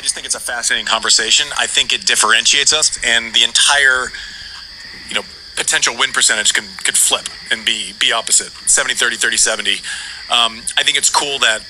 just think it's a fascinating conversation. I think it differentiates us, and the entire, potential win percentage could flip and be opposite, 70-30, 30-70. I think it's cool that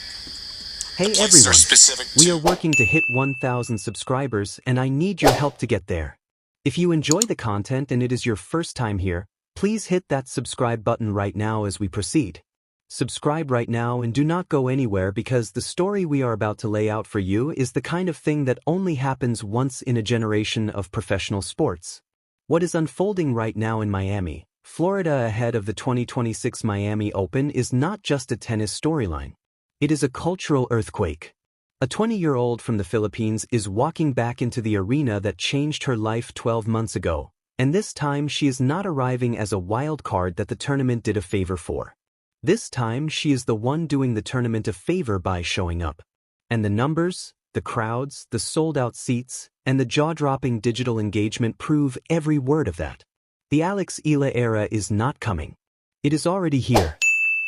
Hey places are everyone, specific we to. are working to hit 1,000 subscribers and I need your help to get there. If you enjoy the content and it is your first time here, please hit that subscribe button right now as we proceed. Subscribe right now and do not go anywhere because the story we are about to lay out for you is the kind of thing that only happens once in a generation of professional sports. What is unfolding right now in Miami, Florida ahead of the 2026 Miami Open is not just a tennis storyline. It is a cultural earthquake. A 20-year-old from the Philippines is walking back into the arena that changed her life 12 months ago, and this time she is not arriving as a wild card that the tournament did a favor for. This time she is the one doing the tournament a favor by showing up. And the numbers, the crowds, the sold-out seats, and the jaw-dropping digital engagement prove every word of that. The Eala era is not coming. It is already here.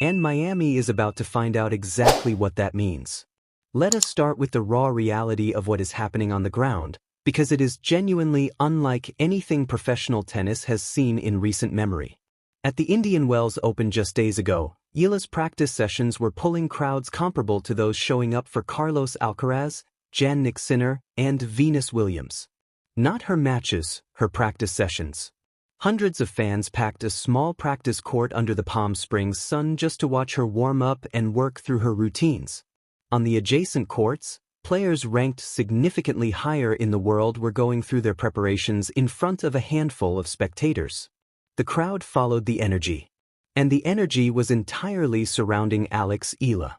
And Miami is about to find out exactly what that means. Let us start with the raw reality of what is happening on the ground, because it is genuinely unlike anything professional tennis has seen in recent memory. At the Indian Wells Open just days ago, Eala's practice sessions were pulling crowds comparable to those showing up for Carlos Alcaraz, Jannik Sinner, and Venus Williams. Not her matches, her practice sessions. Hundreds of fans packed a small practice court under the Palm Springs sun just to watch her warm up and work through her routines. On the adjacent courts, players ranked significantly higher in the world were going through their preparations in front of a handful of spectators. The crowd followed the energy. And the energy was entirely surrounding Eala.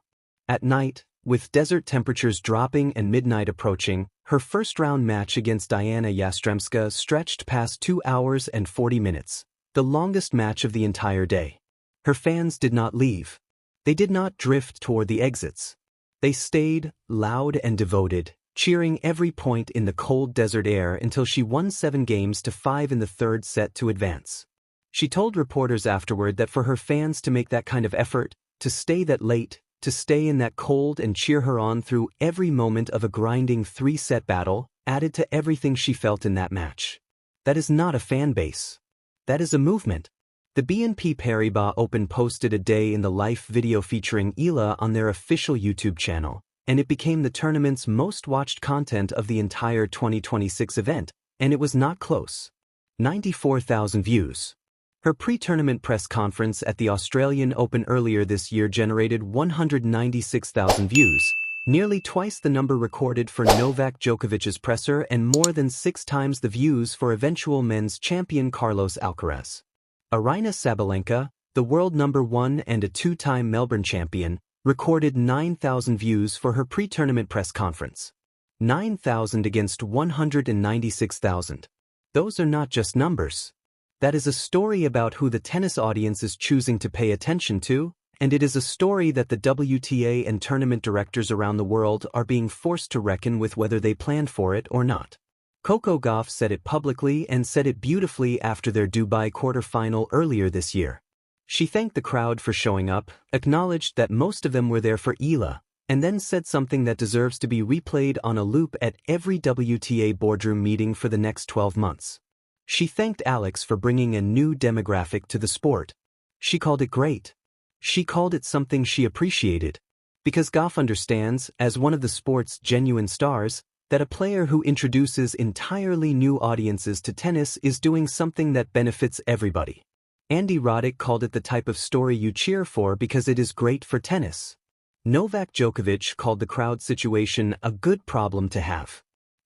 At night, with desert temperatures dropping and midnight approaching, her first-round match against Diana Yastremska stretched past 2 hours and 40 minutes, the longest match of the entire day. Her fans did not leave. They did not drift toward the exits. They stayed, loud and devoted, cheering every point in the cold desert air until she won 7 games to 5 in the third set to advance. She told reporters afterward that for her fans to make that kind of effort, to stay that late, to stay in that cold and cheer her on through every moment of a grinding 3-set battle, added to everything she felt in that match. That is not a fan base. That is a movement. The BNP Paribas Open posted a day in the life video featuring Eala on their official YouTube channel, and it became the tournament's most watched content of the entire 2026 event, and it was not close. 94,000 views. Her pre-tournament press conference at the Australian Open earlier this year generated 196,000 views, nearly twice the number recorded for Novak Djokovic's presser and more than 6 times the views for eventual men's champion Carlos Alcaraz. Eala Sabalenka, the world number 1 and a 2-time Melbourne champion, recorded 9,000 views for her pre-tournament press conference. 9,000 against 196,000. Those are not just numbers. That is a story about who the tennis audience is choosing to pay attention to, and it is a story that the WTA and tournament directors around the world are being forced to reckon with whether they planned for it or not. Coco Gauff said it publicly and said it beautifully after their Dubai quarterfinal earlier this year. She thanked the crowd for showing up, acknowledged that most of them were there for Eala, and then said something that deserves to be replayed on a loop at every WTA boardroom meeting for the next 12 months. She thanked Alex for bringing a new demographic to the sport. She called it great. She called it something she appreciated. Because Gauff understands, as one of the sport's genuine stars, that a player who introduces entirely new audiences to tennis is doing something that benefits everybody. Andy Roddick called it the type of story you cheer for because it is great for tennis. Novak Djokovic called the crowd situation a good problem to have.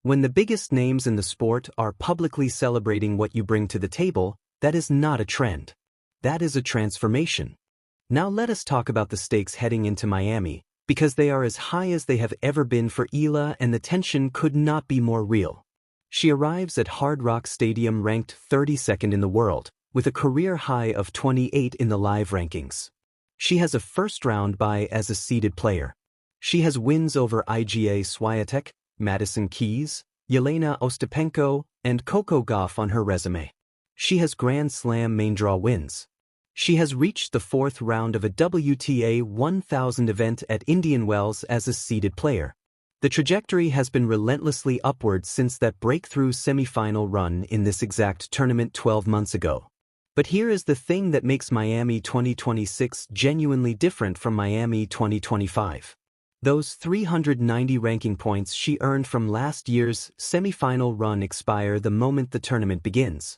When the biggest names in the sport are publicly celebrating what you bring to the table, that is not a trend. That is a transformation. Now let us talk about the stakes heading into Miami, because they are as high as they have ever been for Eala and the tension could not be more real. She arrives at Hard Rock Stadium ranked 32nd in the world, with a career high of 28 in the live rankings. She has a first-round bye as a seeded player. She has wins over Iga Swiatek, Madison Keys, Yelena Ostapenko, and Coco Gauff on her resume. She has Grand Slam main draw wins. She has reached the 4th round of a WTA 1000 event at Indian Wells as a seeded player. The trajectory has been relentlessly upward since that breakthrough semifinal run in this exact tournament 12 months ago. But here is the thing that makes Miami 2026 genuinely different from Miami 2025. Those 390 ranking points she earned from last year's semifinal run expire the moment the tournament begins.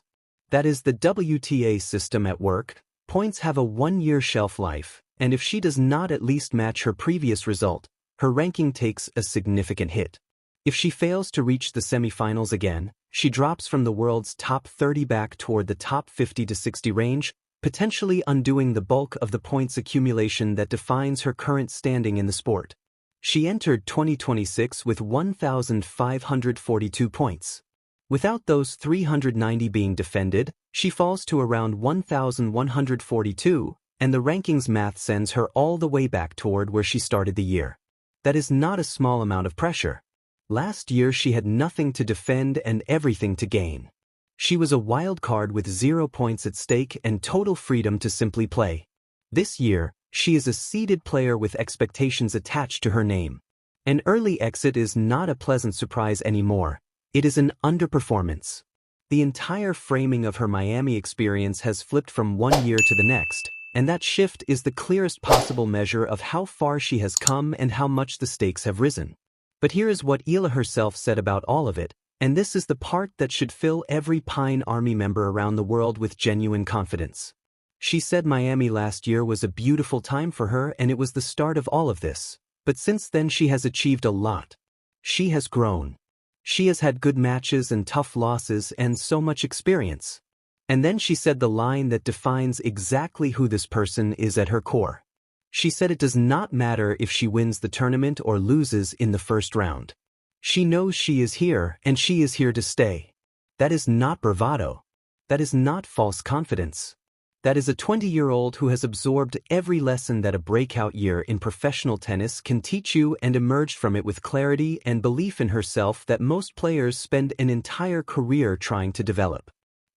That is the WTA system at work. Points have a 1-year shelf life, and if she does not at least match her previous result, her ranking takes a significant hit. If she fails to reach the semifinals again, she drops from the world's top 30 back toward the top 50 to 60 range, potentially undoing the bulk of the points accumulation that defines her current standing in the sport. She entered 2026 with 1,542 points. Without those 390 being defended, she falls to around 1,142, and the rankings math sends her all the way back toward where she started the year. That is not a small amount of pressure. Last year she had nothing to defend and everything to gain. She was a wild card with 0 points at stake and total freedom to simply play. This year, she is a seeded player with expectations attached to her name. An early exit is not a pleasant surprise anymore. It is an underperformance. The entire framing of her Miami experience has flipped from one year to the next, and that shift is the clearest possible measure of how far she has come and how much the stakes have risen. But here is what Eala herself said about all of it, and this is the part that should fill every Pine Army member around the world with genuine confidence. She said Miami last year was a beautiful time for her and it was the start of all of this, but since then she has achieved a lot. She has grown. She has had good matches and tough losses and so much experience. And then she said the line that defines exactly who this person is at her core. She said it does not matter if she wins the tournament or loses in the first round. She knows she is here and she is here to stay. That is not bravado. That is not false confidence. That is a 20-year-old who has absorbed every lesson that a breakout year in professional tennis can teach you and emerged from it with clarity and belief in herself that most players spend an entire career trying to develop.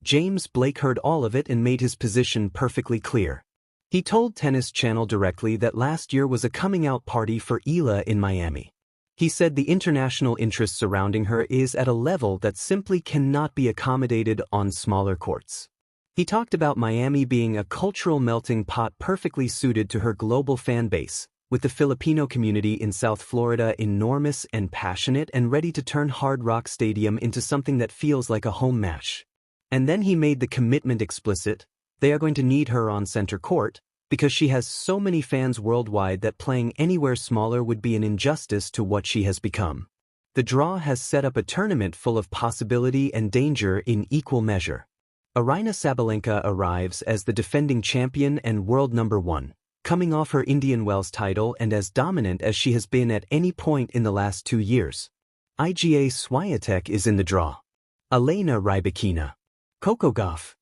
James Blake heard all of it and made his position perfectly clear. He told Tennis Channel directly that last year was a coming-out party for Eala in Miami. He said the international interest surrounding her is at a level that simply cannot be accommodated on smaller courts. He talked about Miami being a cultural melting pot perfectly suited to her global fan base, with the Filipino community in South Florida enormous and passionate and ready to turn Hard Rock Stadium into something that feels like a home match. And then he made the commitment explicit: they are going to need her on center court, because she has so many fans worldwide that playing anywhere smaller would be an injustice to what she has become. The draw has set up a tournament full of possibility and danger in equal measure. Eala Sabalenka arrives as the defending champion and world number 1, coming off her Indian Wells title and as dominant as she has been at any point in the last 2 years. Iga Swiatek is in the draw. Elena Rybakina. Coco Gauff.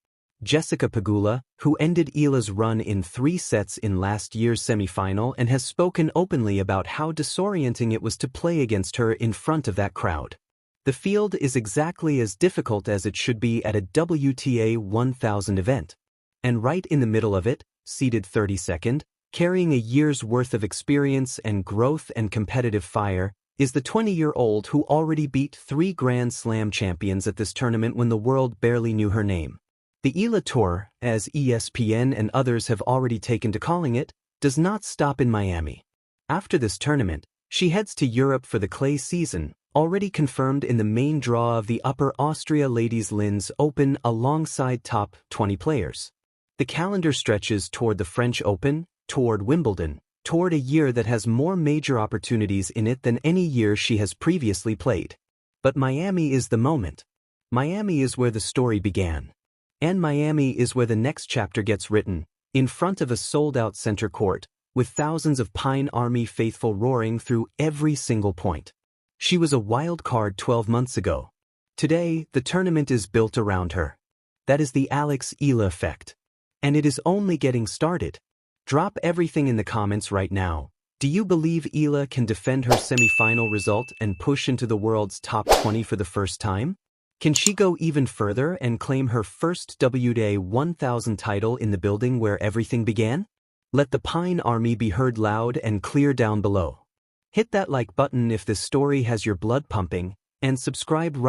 Jessica Pegula, who ended Eala's run in 3 sets in last year's semifinal and has spoken openly about how disorienting it was to play against her in front of that crowd. The field is exactly as difficult as it should be at a WTA 1000 event. And right in the middle of it, seated 32nd, carrying a year's worth of experience and growth and competitive fire, is the 20-year-old who already beat 3 Grand Slam champions at this tournament when the world barely knew her name. The Eala Tour, as ESPN and others have already taken to calling it, does not stop in Miami. After this tournament, she heads to Europe for the clay season, already confirmed in the main draw of the Upper Austria Ladies Linz Open alongside top 20 players. The calendar stretches toward the French Open, toward Wimbledon, toward a year that has more major opportunities in it than any year she has previously played. But Miami is the moment. Miami is where the story began. And Miami is where the next chapter gets written, in front of a sold-out center court, with thousands of Pine Army faithful roaring through every single point. She was a wild card 12 months ago. Today, the tournament is built around her. That is the Alex Eala effect. And it is only getting started. Drop everything in the comments right now. Do you believe Eala can defend her semifinal result and push into the world's top 20 for the first time? Can she go even further and claim her first WTA 1000 title in the building where everything began? Let the Pine Army be heard loud and clear down below. Hit that like button if this story has your blood pumping, and subscribe right